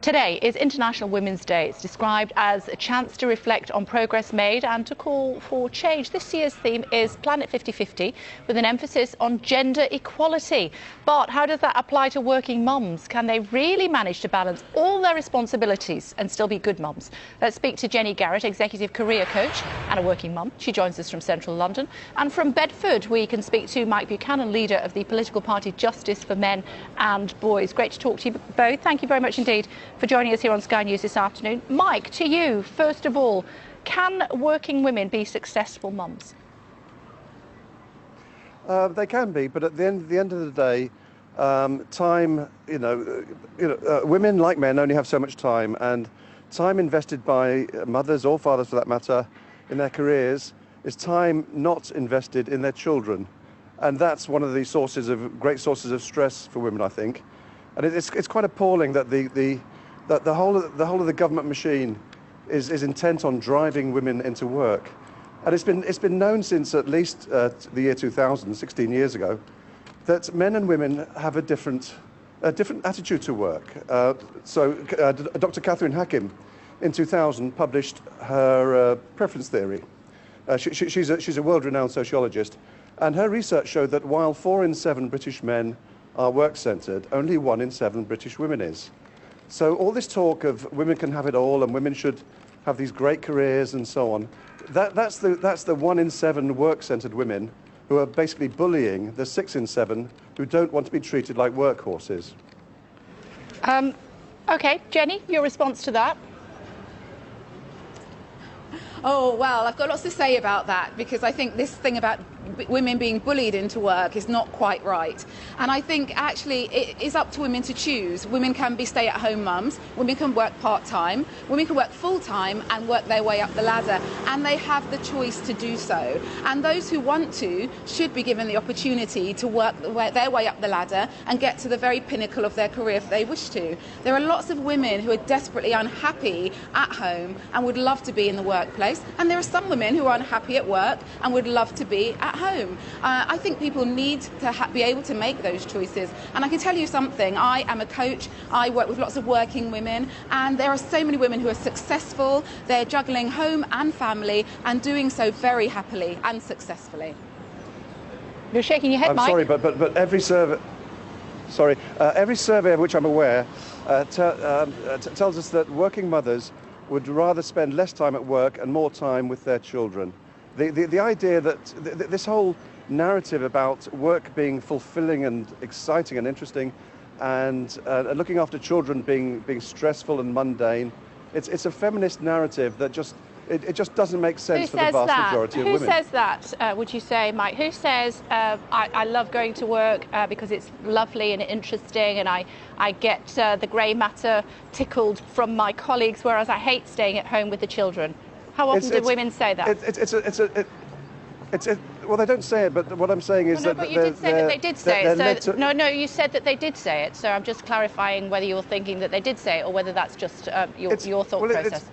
Today is International Women's Day. It's described as a chance to reflect on progress made and to call for change. This year's theme is Planet 50/50, with an emphasis on gender equality. But how does that apply to working mums? Can they really manage to balance all their responsibilities and still be good mums? Let's speak to Jenny Garrett, Executive Career Coach and a working mum. She joins us from Central London. And from Bedford, we can speak to Mike Buchanan, leader of the political party Justice for Men and Boys. Great to talk to you both. Thank you very much indeed for joining us here on Sky News this afternoon. Mike, to you, first of all, can working women be successful mums? They can be, but at the end of the day, time, women like men only have so much time, and time invested by mothers or fathers, for that matter, in their careers is time not invested in their children, and that's one of the great sources of stress for women, I think. And it's quite appalling that the whole of the government machine is intent on driving women into work. And it's been known since at least the year 2000, 16 years ago, that men and women have a different attitude to work. Dr. Catherine Hakim in 2000 published her preference theory. She's a world-renowned sociologist, and her research showed that while 4 in 7 British men are work-centred, only 1 in 7 British women is. So all this talk of women can have it all and women should have these great careers and so on, that's the 1 in 7 work-centred women who are basically bullying the 6 in 7 who don't want to be treated like workhorses. OK, Jenny, your response to that? Oh, well, I've got lots to say about that, because I think this thing about women being bullied into work is not quite right. And I think actually it is up to women to choose. Women can be stay-at-home mums, women can work part-time, women can work full-time and work their way up the ladder, and they have the choice to do so. And those who want to should be given the opportunity to work their way up the ladder and get to the very pinnacle of their career if they wish to. There are lots of women who are desperately unhappy at home and would love to be in the workplace, and there are some women who are unhappy at work and would love to be at home. I think people need to be able to make those choices. And I can tell you something, I am a coach, I work with lots of working women, and there are so many women who are successful. They're juggling home and family and doing so very happily and successfully. You're shaking your head, I'm Mike. sorry, but every survey of which I'm aware tells us that working mothers would rather spend less time at work and more time with their children. The idea that this whole narrative about work being fulfilling and exciting and interesting, and looking after children being stressful and mundane, it's a feminist narrative that just doesn't make sense for the vast majority of women. Who says that, would you say, Mike? Who says, I love going to work because it's lovely and interesting and I get the grey matter tickled from my colleagues, whereas I hate staying at home with the children? How often do women say that? Well, they don't say it, but what I'm saying is that... But you did say that they did say it. So, no, you said that they did say it. So I'm just clarifying whether you're thinking that they did say it or whether that's just your thought process.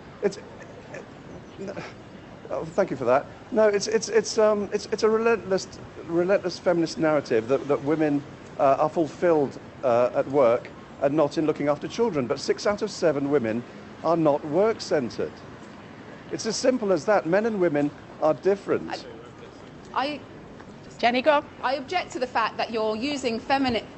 Thank you for that. No, it's a relentless feminist narrative that women are fulfilled at work and not in looking after children. But 6 out of 7 women are not work-centred. It's as simple as that. Men and women are different. Jenny, go on. I object to the fact that you're using feminism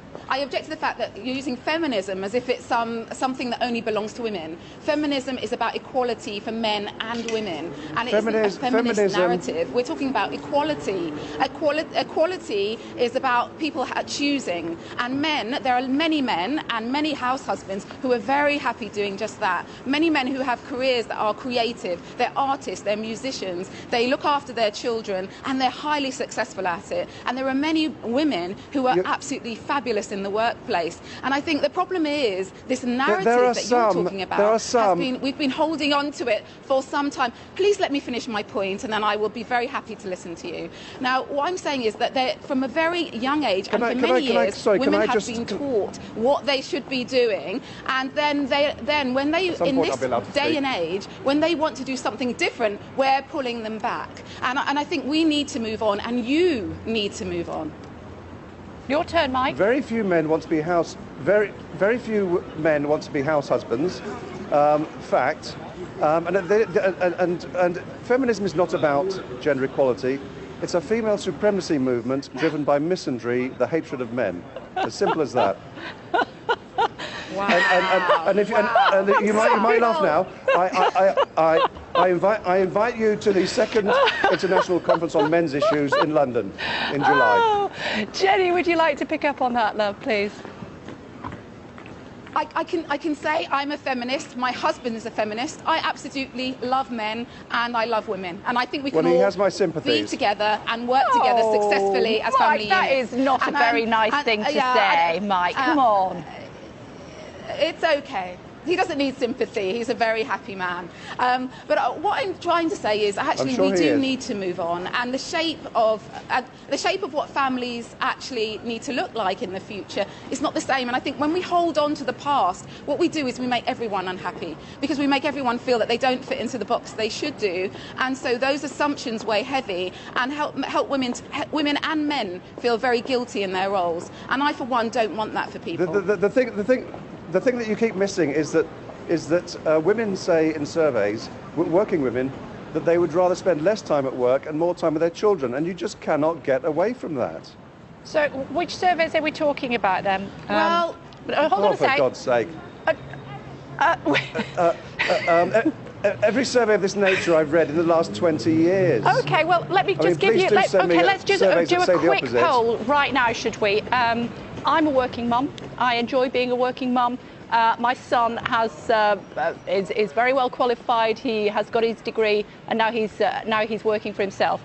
as if it's something that only belongs to women. Feminism is about equality for men and women, and it isn't a feminist narrative. We're talking about equality. Equality is about people choosing, and there are many men and many house husbands who are very happy doing just that. Many men who have careers that are creative, they're artists, they're musicians, they look after their children, and they're highly successful at it. And there are many women who are absolutely fabulous in the workplace. And I think the problem is this narrative that you're talking about we've been holding on to it for some time. Please let me finish my point, and then I will be very happy to listen to you. Now, what I'm saying is that from a very young age, and for many years, women have been taught what they should be doing, and then when they, in this day and age, when they want to do something different, we're pulling them back. And I think we need to move on, and you need to move on. Your turn, Mike. Very few men want to be very few men want to be house husbands. Fact. And feminism is not about gender equality. It's a female supremacy movement driven by misandry, the hatred of men. As simple as that. Wow. And you might laugh now. I invite you to the second international conference on men's issues in London in July. Oh, Jenny, would you like to pick up on that, love, please? I can say I'm a feminist. My husband is a feminist. I absolutely love men and I love women. And I think we can he all has my sympathies. be together and work together successfully as family That units. is not a very nice thing to say, Mike. Come on. It's okay. He doesn't need sympathy. He's a very happy man. But what I'm trying to say is, actually, we do need to move on, and the shape of what families actually need to look like in the future is not the same. And I think when we hold on to the past, what we do is we make everyone unhappy, because we make everyone feel that they don't fit into the box they should do, and so those assumptions weigh heavy and help women and men feel very guilty in their roles. And I, for one, don't want that for people. The thing that you keep missing is that women say in surveys, working women, that they would rather spend less time at work and more time with their children, and you just cannot get away from that. So, which surveys are we talking about then? Well, hold on a sec. For God's sake. Every survey of this nature I've read in the last 20 years. Okay, well, let me just give you. Let's just do a quick poll right now, should we? I'm a working mum. I enjoy being a working mum. My son is very well qualified. He has got his degree, and now he's working for himself.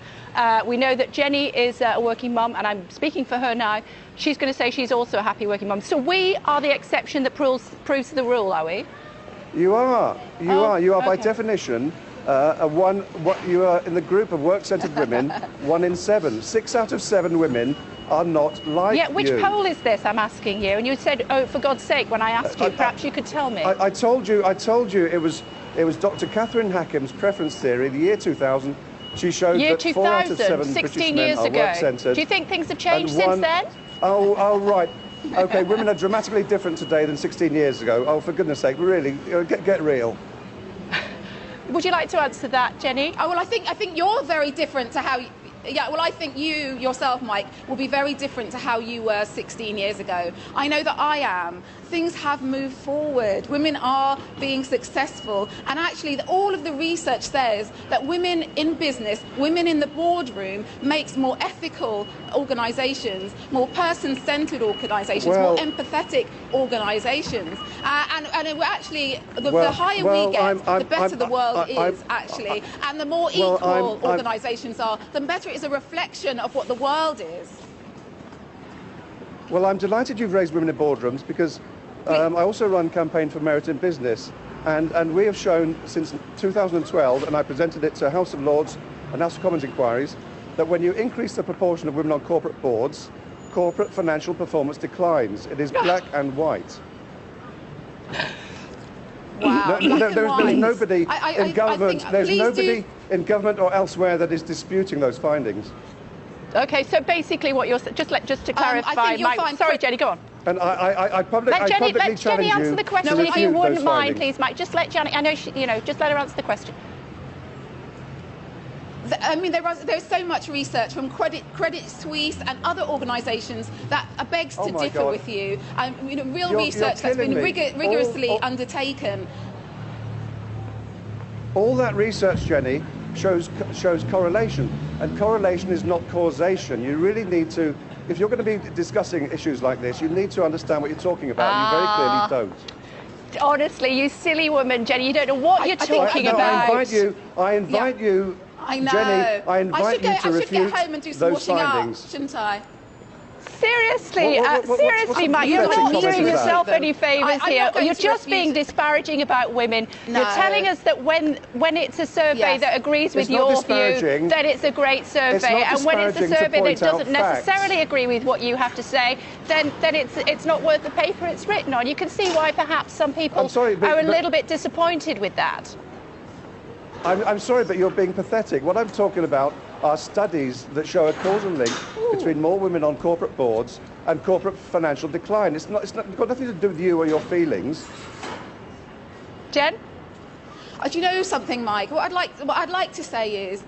We know that Jenny is a working mum, and I'm speaking for her now. She's going to say she's also a happy working mum. So we are the exception that proves the rule, are we? You are. You are by okay. definition you are in the group of work-centred women. 1 in 7. 6 out of 7 women are not like you. Yeah, which poll is this, I'm asking you? And you said, oh, for God's sake, when I asked you, perhaps you could tell me. I told you it was Dr. Catherine Hackham's preference theory, the year 2000. She showed that 4 out of 7 16 British men years are ago. work-centred. Do you think things have changed since then? Oh, right. Okay, women are dramatically different today than 16 years ago. Oh, for goodness sake, really, get real. Would you like to answer that, Jenny? Oh, well, I think you're very different to how. Yeah, well, I think you yourself, Mike, will be very different to how you were 16 years ago. I know that I am. Things have moved forward. Women are being successful. And actually, all of the research says that women in business, women in the boardroom, makes more ethical organisations, more person-centred organisations, more empathetic organisations. And we're actually, the higher we get, the better the world is, actually. And the more equal organisations are, the better it is a reflection of what the world is. Well, I'm delighted you've raised women in boardrooms, because I also run Campaign for Merit in Business, and we have shown since 2012, and I presented it to House of Lords and House of Commons inquiries, that when you increase the proportion of women on corporate boards, corporate financial performance declines. It is black and white. Wow. There's nobody in government. think, There's nobody in government or elsewhere that is disputing those findings. Okay, so basically, what you're just to clarify, Mike. Sorry, Jenny, go on. And I publicly let challenge Jenny answer the question, if you wouldn't mind, findings. please, Mike. Just let Jenny. I know just let her answer the question. I mean, there's so much research from Credit Suisse and other organisations that begs to differ with you. Real research that's been rigorously undertaken. All that research, Jenny, shows correlation, and correlation is not causation. You really need to, if you're going to be discussing issues like this, you need to understand what you're talking about. You very clearly don't. Honestly, you silly woman, Jenny, you don't know what you're talking about. I invite you. I know. Jenny, I invite you to refute I should get home and do some those washing findings. up, shouldn't I? Seriously, seriously, Mike, you're not doing yourself any favours here. You're just being disparaging about women. No. You're telling us that when it's a survey that agrees with your view, then it's a great survey, and when it's a survey that doesn't necessarily agree with what you have to say, then it's not worth the paper it's written on. You can see why perhaps some people are a little bit disappointed with that. I'm sorry, but you're being pathetic. What I'm talking about are studies that show a causal link between more women on corporate boards and corporate financial decline. It's got nothing to do with you or your feelings. Jen? Do you know something, Mike? What I'd like to say is,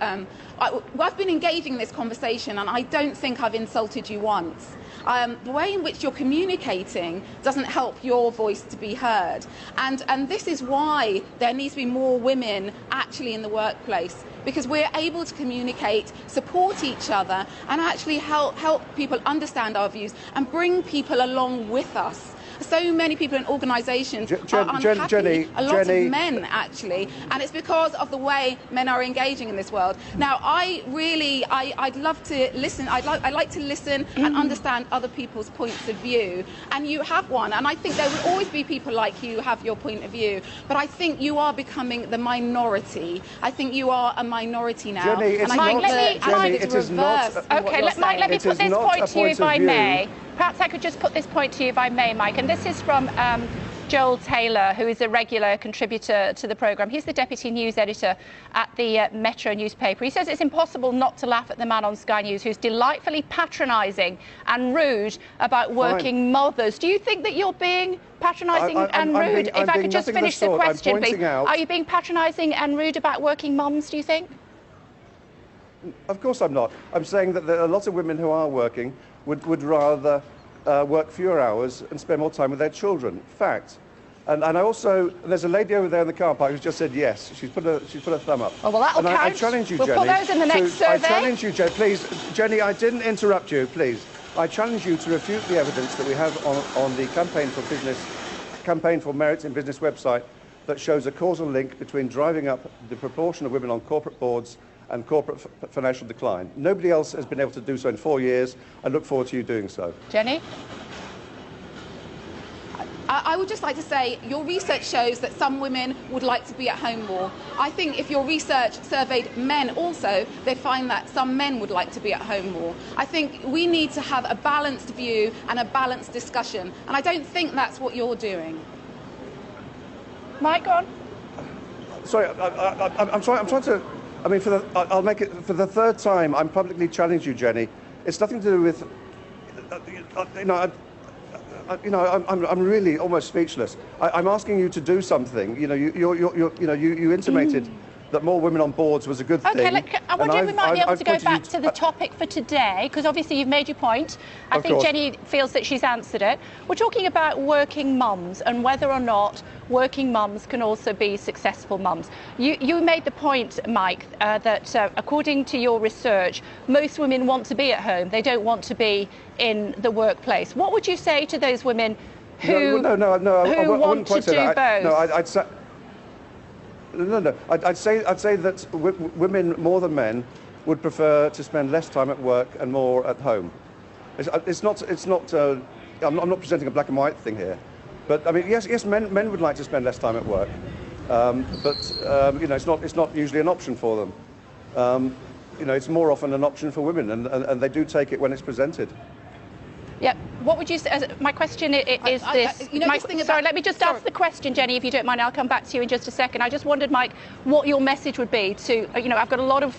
I've been engaging in this conversation, and I don't think I've insulted you once. The way in which you're communicating doesn't help your voice to be heard, and this is why there needs to be more women actually in the workplace, because we're able to communicate, support each other, and actually help people understand our views and bring people along with us. So many people in organisations are unhappy, a lot of men actually, and it's because of the way men are engaging in this world. Now, I'd love to listen. I like to listen and understand other people's points of view, and you have one. And I think there will always be people like you who have your point of view, but I think you are becoming the minority. I think you are a minority now. Jenny, it's not. Jenny, it is not. Okay, Mike, let me put this point to you if I may. Perhaps I could just put this point to you if I may, Mike. And this is from Joel Taylor, who is a regular contributor to the programme. He's the deputy news editor at the Metro newspaper. He says it's impossible not to laugh at the man on Sky News who's delightfully patronising and rude about working mothers. Do you think that you're being patronising and rude? If I could just finish the question, please. Are you being patronising and rude about working mums, do you think? Of course I'm not. I'm saying that there are lots of women who are working would rather work fewer hours and spend more time with their children. Fact. And I also, there's a lady over there in the car park who's just said yes. She's put a thumb up. Oh, well, that'll count. I challenge you, Jenny. We'll put those in the next survey. I challenge you, Jenny. Please, Jenny, I didn't interrupt you, please. I challenge you to refute the evidence that we have on the Campaign for Merits in Business website that shows a causal link between driving up the proportion of women on corporate boards and corporate financial decline. Nobody else has been able to do so in 4 years. I look forward to you doing so. Jenny? I would just like to say your research shows that some women would like to be at home more. I think if your research surveyed men also, they find that some men would like to be at home more. I think we need to have a balanced view and a balanced discussion, and I don't think that's what you're doing. Mike, go on. Sorry, I'm trying to... I mean, I'll make it for the third time. I'm publicly challenging you, Jenny. It's nothing to do with, I'm really almost speechless. I'm asking you to do something. You know, you intimated that more women on boards was a good thing. Okay, I wonder if we might be able to go back to the topic for today, because obviously you've made your point. I think Jenny feels that she's answered it. We're talking about working mums and whether or not working mums can also be successful mums. You made the point, Mike, that according to your research, most women want to be at home. They don't want to be in the workplace. What would you say to those women who want to do both? I'd say that women more than men would prefer to spend less time at work and more at home. It's not. I'm not presenting a black and white thing here, but I mean, yes, men would like to spend less time at work, but you know, it's not usually an option for them. You know, it's more often an option for women, and they do take it when it's presented. Yeah. What would you say? My question is this. Sorry, let me just ask the question, Jenny, if you don't mind. I'll come back to you in just a second. I just wondered, Mike, what your message would be to, you know, I've got a lot of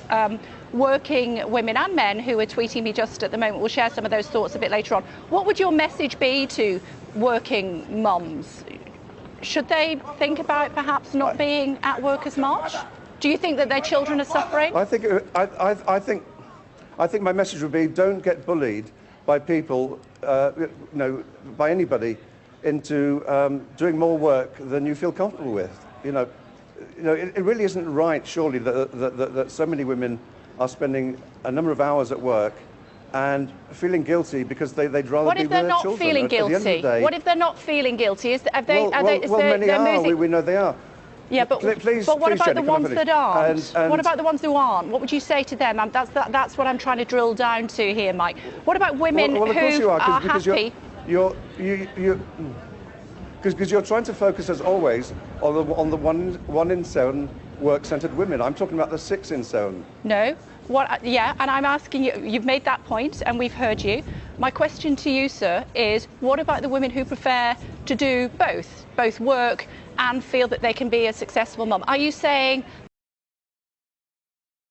working women and men who are tweeting me just at the moment. We'll share some of those thoughts a bit later on. What would your message be to working mums? Should they think about perhaps not being at work as much? Do you think that their children are suffering? I think my message would be: don't get bullied by people, by anybody, into doing more work than you feel comfortable with. It really isn't right, surely, that so many women are spending a number of hours at work and feeling guilty because they'd rather be with their children. What if they're not feeling guilty? What if they're not feeling guilty? Many are. We know they are. Yeah, but what about the ones that aren't? What about the ones who aren't? What would you say to them? That's what I'm trying to drill down to here, Mike. What about women who are happy? Because you're trying to focus, as always, on the 1 in 7 work-centred women. I'm talking about the 6 in 7. No. Yeah, and I'm asking you, you've made that point and we've heard you. My question to you, sir, is what about the women who prefer to do both work and feel that they can be a successful mum? Are you saying